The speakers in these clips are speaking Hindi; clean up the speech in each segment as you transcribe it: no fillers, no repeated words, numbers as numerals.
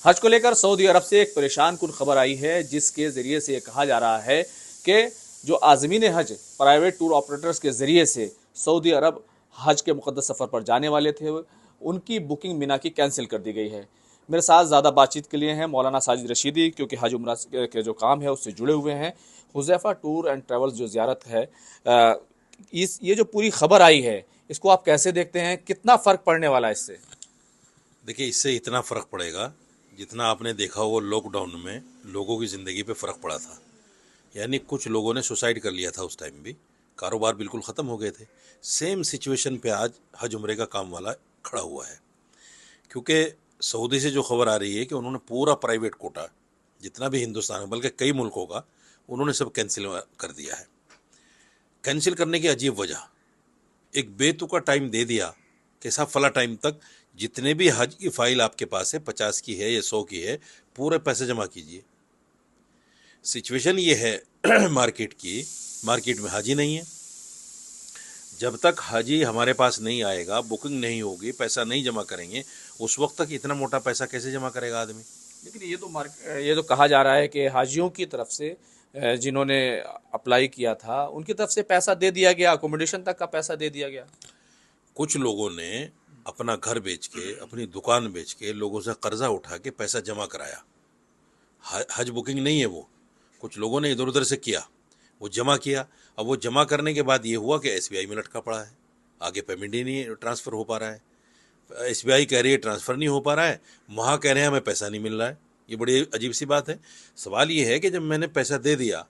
हज को लेकर सऊदी अरब से एक परेशान कुन खबर आई है, जिसके जरिए से ये कहा जा रहा है कि जो आज़मीन हज प्राइवेट टूर ऑपरेटर्स के जरिए से सऊदी अरब हज के मुकद्दस सफ़र पर जाने वाले थे, उनकी बुकिंग मिना की कैंसिल कर दी गई है। मेरे साथ ज़्यादा बातचीत के लिए हैं मौलाना साजिद रशीदी, क्योंकि हज उम्रा के जो काम है उससे जुड़े हुए हैं। हुज़ैफ़ा टूर एंड ट्रेवल्स जो ज़ियारत है, इस ये जो पूरी खबर आई है, इसको आप कैसे देखते हैं? कितना फ़र्क पड़ने वाला है इससे? देखिए, इससे इतना फ़र्क पड़ेगा जितना आपने देखा हो लॉकडाउन में लोगों की ज़िंदगी पे फ़र्क पड़ा था। यानी कुछ लोगों ने सुसाइड कर लिया था उस टाइम भी, कारोबार बिल्कुल ख़त्म हो गए थे। सेम सिचुएशन पे आज हज उम्रे का काम वाला खड़ा हुआ है, क्योंकि सऊदी से जो खबर आ रही है कि उन्होंने पूरा प्राइवेट कोटा जितना भी हिंदुस्तान है, बल्कि कई मुल्कों का, उन्होंने सब कैंसिल कर दिया है। कैंसिल करने की अजीब वजह, एक बेतुका टाइम दे दिया कि साहब फला टाइम तक जितने भी हज की फाइल आपके पास है, 50 की है या 100 की है, पूरे पैसे जमा कीजिए। सिचुएशन ये है मार्केट में हाजी नहीं है। जब तक हाजी हमारे पास नहीं आएगा, बुकिंग नहीं होगी, पैसा नहीं जमा करेंगे, उस वक्त तक इतना मोटा पैसा कैसे जमा करेगा आदमी। लेकिन ये तो कहा जा रहा है कि हाजियों की तरफ से, जिन्होंने अप्लाई किया था उनकी तरफ से पैसा दे दिया गया, अकोमोडेशन तक का पैसा दे दिया गया। कुछ लोगों ने अपना घर बेच के, अपनी दुकान बेच के, लोगों से कर्जा उठा के पैसा जमा कराया। हज बुकिंग नहीं है वो, कुछ लोगों ने इधर उधर से किया, वो जमा किया। अब वो जमा करने के बाद ये हुआ कि एसबीआई में लटका पड़ा है, आगे पेमेंट ही नहीं ट्रांसफ़र हो पा रहा है। एसबीआई कह रही है ट्रांसफ़र नहीं हो पा रहा है, वहाँ कह रहे हैं हमें पैसा नहीं मिल रहा है। ये बड़ी अजीब सी बात है। सवाल ये है कि जब मैंने पैसा दे दिया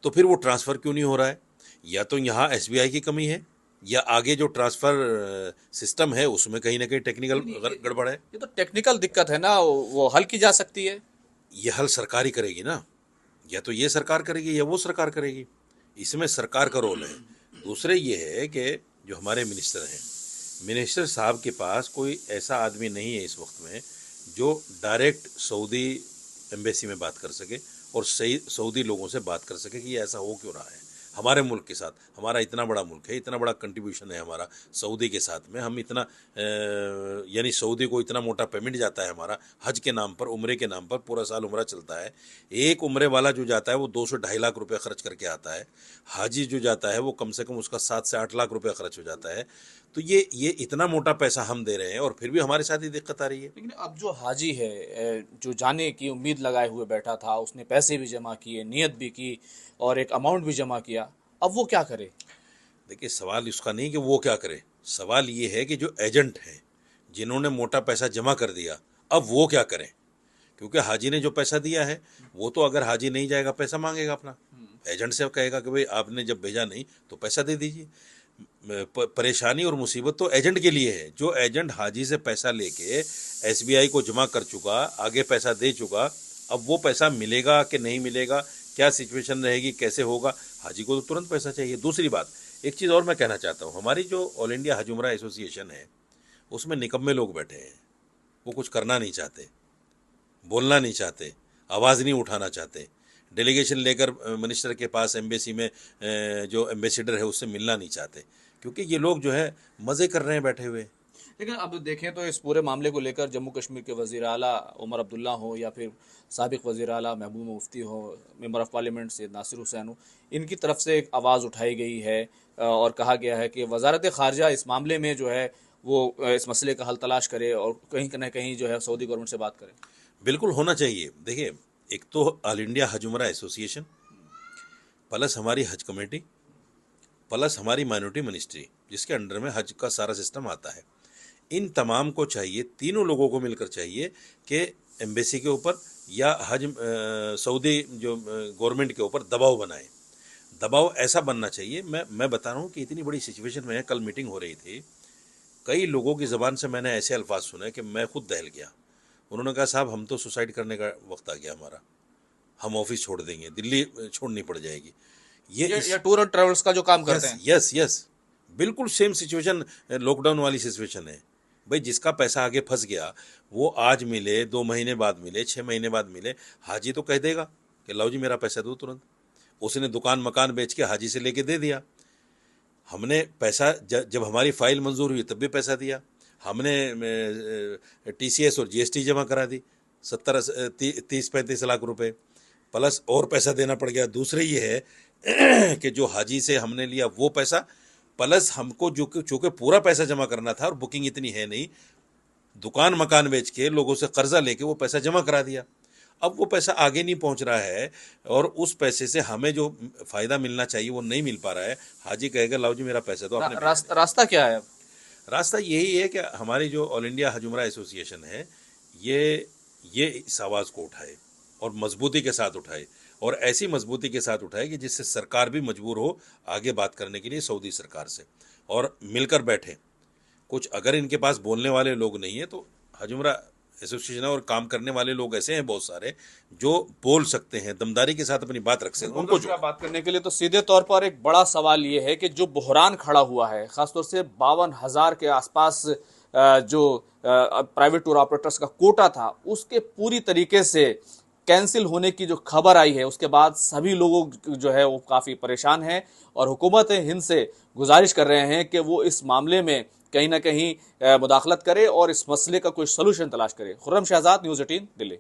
तो फिर वो ट्रांसफ़र क्यों नहीं हो रहा है? या तो यहाँ एसबीआई की कमी है, या आगे जो ट्रांसफ़र सिस्टम है उसमें कहीं ना कहीं टेक्निकल लेकिन गड़बड़ है। ये तो टेक्निकल दिक्कत है ना, वो हल की जा सकती है। ये हल सरकार ही करेगी ना, या तो ये सरकार करेगी या वो सरकार करेगी। इसमें सरकार का रोल है। दूसरे ये है कि जो हमारे मिनिस्टर हैं, मिनिस्टर साहब के पास कोई ऐसा आदमी नहीं है इस वक्त में जो डायरेक्ट सऊदी एम्बेसी में बात कर सके और सही सऊदी लोगों से बात कर सके कि ये ऐसा हो क्यों रहा है हमारे मुल्क के साथ। हमारा इतना बड़ा मुल्क है, इतना बड़ा कंट्रीब्यूशन है हमारा सऊदी के साथ में, हम इतना यानी सऊदी को इतना मोटा पेमेंट जाता है हमारा हज के नाम पर, उम्रे के नाम पर। पूरा साल उम्रा चलता है। एक उम्रे वाला जो जाता है वो 200-2.5 लाख रुपये खर्च करके आता है। हाजी जो जाता है वो कम से कम उसका 7 से 8 लाख रुपये खर्च हो जाता है। तो ये इतना मोटा पैसा हम दे रहे हैं और फिर भी हमारे साथ ही दिक्कत आ रही है। लेकिन अब जो हाजी है, जो जाने की उम्मीद लगाए हुए बैठा था, उसने पैसे भी जमा किए, नियत भी की और एक अमाउंट भी जमा किया, अब वो क्या करे? देखिए, सवाल उसका नहीं कि वो क्या करे, सवाल ये है कि जो एजेंट हैं जिन्होंने मोटा पैसा जमा कर दिया, अब वो क्या करें। क्योंकि हाजी ने जो पैसा दिया है वो तो अगर हाजी नहीं जाएगा पैसा मांगेगा अपना, एजेंट से कहेगा कि भाई आपने जब भेजा नहीं तो पैसा दे दीजिए। परेशानी और मुसीबत तो एजेंट के लिए है। जो एजेंट हाजी से पैसा लेके एसबीआई को जमा कर चुका, आगे पैसा दे चुका, अब वो पैसा मिलेगा कि नहीं मिलेगा, क्या सिचुएशन रहेगी, कैसे होगा, हाजी को तो तुरंत पैसा चाहिए। दूसरी बात, एक चीज़ और मैं कहना चाहता हूँ, हमारी जो ऑल इंडिया हज उमरा एसोसिएशन है उसमें निकम्मे लोग बैठे हैं। वो कुछ करना नहीं चाहते, बोलना नहीं चाहते, आवाज़ नहीं उठाना चाहते, डेलीगेशन लेकर मिनिस्टर के पास एम्बेसी में जो एम्बेसडर है उससे मिलना नहीं चाहते, क्योंकि ये लोग जो है मज़े कर रहे हैं बैठे हुए। लेकिन अब देखें तो इस पूरे मामले को लेकर जम्मू कश्मीर के वज़ीर आला उमर अब्दुल्ला हो या फिर साबिक वज़ीर आला महबूब मुफ्ती हो, member of parliament Syed Nasir Hussain हो, इनकी तरफ से एक आवाज़ उठाई गई है और कहा गया है कि वज़ारत ख़ारजा इस मामले में जो है वो इस मसले का हल तलाश करे और कहीं ना कहीं जो है सऊदी गवर्नमेंट से बात करे। बिल्कुल होना चाहिए। देखिए, एक तो ऑल इंडिया हज उमरा एसोसिएशन, प्लस हमारी हज कमेटी, प्लस हमारी माइनॉरिटी मिनिस्ट्री जिसके अंडर में हज का सारा सिस्टम आता है, इन तमाम को चाहिए, तीनों लोगों को मिलकर चाहिए कि एम्बेसी के ऊपर या सऊदी जो गवर्नमेंट के ऊपर दबाव बनाए। दबाव ऐसा बनना चाहिए। मैं बता रहा हूँ कि इतनी बड़ी सिचुएशन में कल मीटिंग हो रही थी, कई लोगों की ज़बान से मैंने ऐसे अल्फाज सुने कि मैं खुद दहल गया। उन्होंने कहा साहब हम तो सुसाइड करने का वक्त आ गया हमारा, हम ऑफिस छोड़ देंगे, दिल्ली छोड़नी पड़ जाएगी। ये इस ये टूर और ट्रेवल्स का जो काम करते यस हैं। यस यस, बिल्कुल सेम सिचुएशन, लॉकडाउन वाली सिचुएशन है। भाई जिसका पैसा आगे फंस गया वो आज मिले, 2 महीने बाद मिले, 6 महीने बाद मिले, हाजी तो कह देगा कि लाओ जी मेरा पैसा दो तुरंत। उसने दुकान मकान बेच के हाजी से लेके दे दिया। हमने पैसा जब हमारी फाइल मंजूर हुई तब भी पैसा दिया, हमने टीसीएस और जीएसटी जमा करा दी, 30-35 लाख रुपए, प्लस और पैसा देना पड़ गया। दूसरे ये है कि जो हाजी से हमने लिया वो पैसा, प्लस हमको जो कि चूँकि पूरा पैसा जमा करना था और बुकिंग इतनी है नहीं, दुकान मकान बेच के लोगों से कर्जा लेके वो पैसा जमा करा दिया। अब वो पैसा आगे नहीं पहुंच रहा है और उस पैसे से हमें जो फ़ायदा मिलना चाहिए वो नहीं मिल पा रहा है। हाजी कहेगा लाओ जी मेरा पैसा तो आपने रास्ता क्या है अब? रास्ता यही है कि हमारी जो ऑल इंडिया हज उमरा एसोसिएशन है ये इस आवाज़ को उठाए और मजबूती के साथ उठाए, और ऐसी मजबूती के साथ उठाए कि जिससे सरकार भी मजबूर हो आगे बात करने के लिए सऊदी सरकार से, और मिलकर बैठे। कुछ अगर इनके पास बोलने वाले लोग नहीं है तो हज उमरा एसोसिएशन और काम करने वाले लोग ऐसे हैं बहुत सारे जो बोल सकते हैं, दमदारी के साथ अपनी बात रख सकते हैं। उनको जो बात करने के लिए तो सीधे तौर पर एक बड़ा सवाल ये है कि जो बहरान खड़ा हुआ है, खासतौर से 52,000 के आसपास जो प्राइवेट टूर ऑपरेटर्स का कोटा था, उसके पूरी तरीके से कैंसिल होने की जो खबर आई है, उसके बाद सभी लोगों जो है वो काफ़ी परेशान हैं और हुकूमत हिंद से गुजारिश कर रहे हैं कि वो इस मामले में कहीं ना कहीं मुदाखलत करे और इस मसले का कोई सलूशन तलाश करे। खुर्रम शहजाद, न्यूज़ 18, दिल्ली।